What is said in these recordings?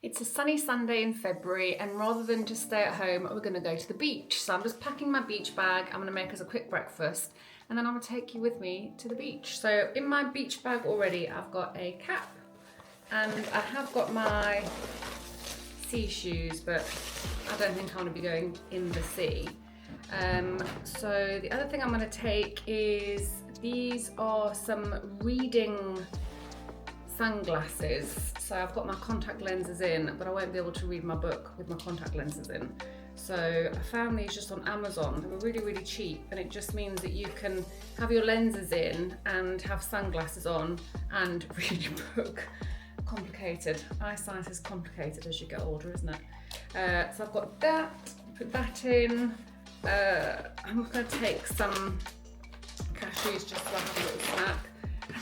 It's a sunny Sunday in February, and rather than just stay at home, we're going to go to the beach. So I'm just packing my beach bag. I'm going to make us a quick breakfast, and then I'm going to take you with me to the beach. So in my beach bag already, I've got a cap, and I have got my sea shoes, but I don't think I want to be going in the sea. So the other thing I'm going to take is, these are some reading sunglasses. So I've got my contact lenses in, but I won't be able to read my book with my contact lenses in. So I found these just on Amazon. They were really, really cheap, and it just means that you can have your lenses in and have sunglasses on and read your book. Complicated. Eyesight is complicated as you get older, isn't it? So I've got that, put that in. I'm going to take some cashews just so I have a little snack.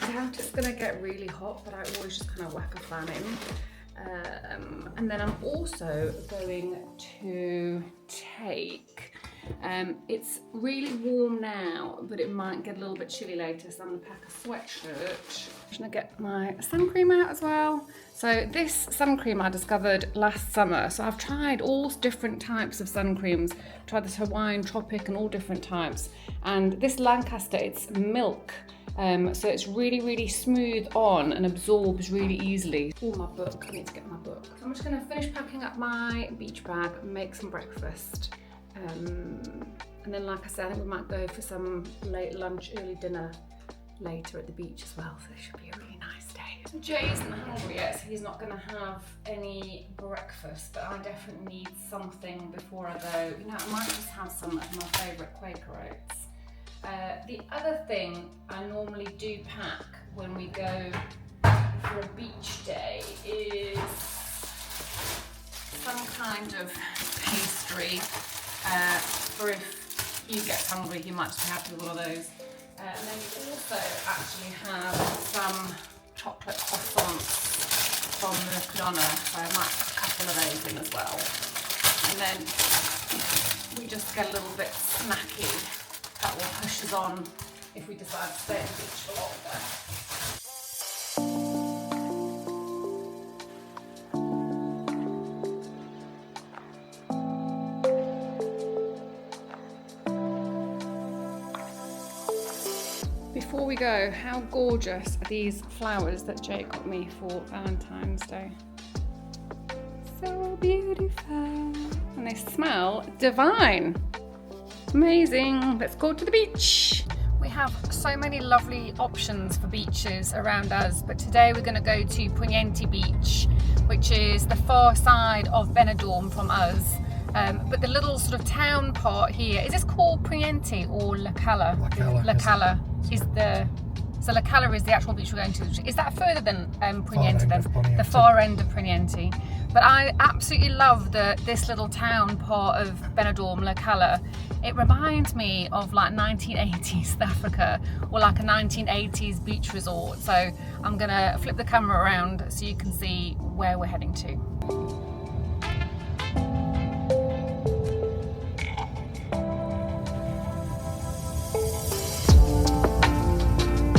I doubt it's going to get really hot, but I always just kind of whack a fan in. And then I'm also going to take, it's really warm now, but it might get a little bit chilly later, so I'm going to pack a sweatshirt. I'm going to get my sun cream out as well. So this sun cream I discovered last summer. So I've tried all different types of sun creams, tried this Hawaiian Tropic and all different types. And this Lancaster, it's milk. So it's really, really smooth on and absorbs really easily. Oh, my book, I need to get my book. So I'm just gonna finish packing up my beach bag and make some breakfast. And then, like I said, I think we might go for some late lunch, early dinner later at the beach as well. So it should be a really nice day. So Jay isn't hungry yet, so he's not gonna have any breakfast, but I definitely need something before I go. You know, I might just have some of my favorite Quaker Oats. The other thing I normally do pack when we go for a beach day is some kind of pastry, for if he gets hungry, he might just have to have one of those. And then we also actually have some chocolate croissants from the Calla, so I might put a couple of those in as well. And then we just get a little bit snacky. That will push us on if we decide to stay at the beach for longer. Before we go, how gorgeous are these flowers that Jake got me for Valentine's Day? So beautiful. And they smell divine. Amazing. Let's go to the beach. We have so many lovely options for beaches around us, but today we're going to go to Pugnenti Beach, which is the far side of Benidorm from us. But the little sort of town part here, is this called Pugnenti or Calla? Calla is the, so Calla is the actual beach we're going to. Is that further than Pugnenti then? The far end of Pugnenti. But I absolutely love this little town part of Benidorm, Calla. It reminds me of like 1980s South Africa, or like a 1980s beach resort. So I'm gonna flip the camera around so you can see where we're heading to.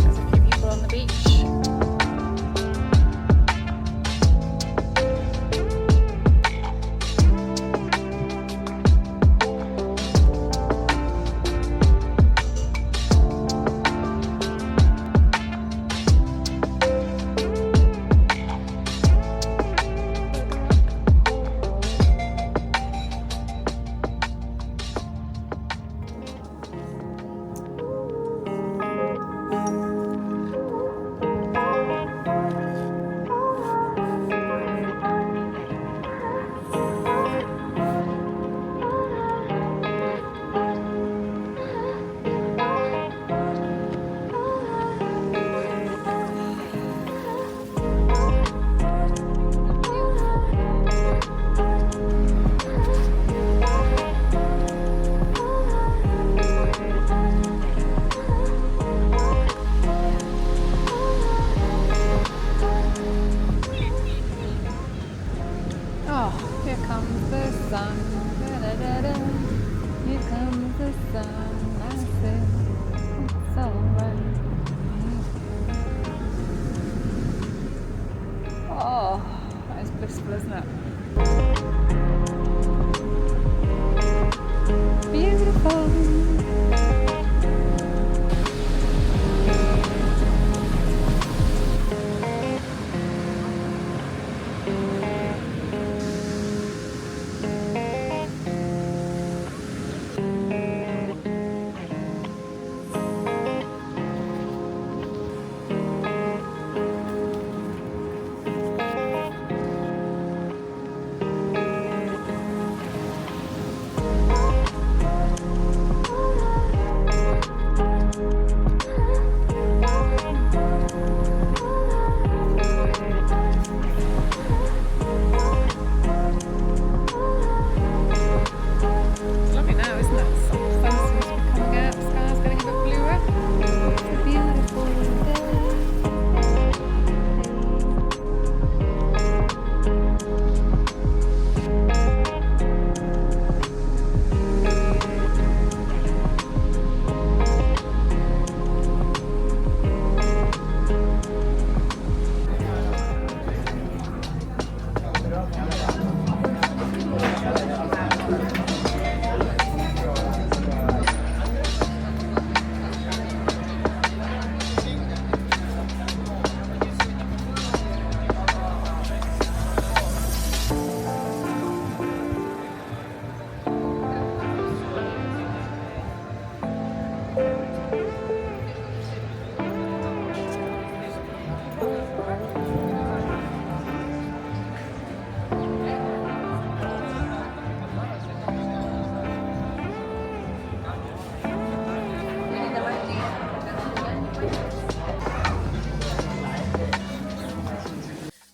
There's a few people on the beach. blissful, isn't it? Beautiful.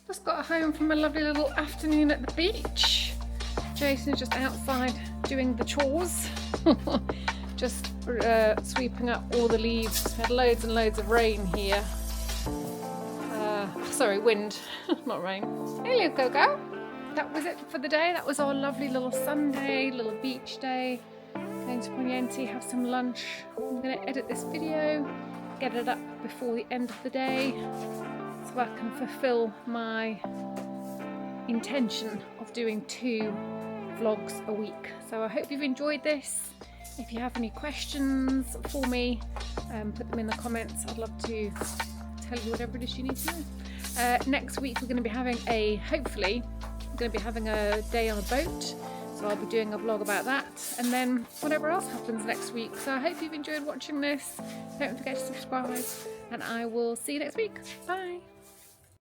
Just got home from a lovely little afternoon at the beach. Jason's just outside doing the chores. Just sweeping up all the leaves. We had loads and loads of rain here. Sorry, wind, not rain. Hey, little Go-Go. That was it for the day. That was our lovely little Sunday, little beach day. Going to Poniente, have some lunch. I'm going to edit this video, get it up before the end of the day, so I can fulfill my intention of doing 2 vlogs a week. So I hope you've enjoyed this. If you have any questions for me, put them in the comments. I'd love to tell you whatever it is you need to know. Next week we're going to be having hopefully a day on a boat, so I'll be doing a vlog about that, and then whatever else happens next week. So I hope you've enjoyed watching this. Don't forget to subscribe, and I will see you next week. Bye.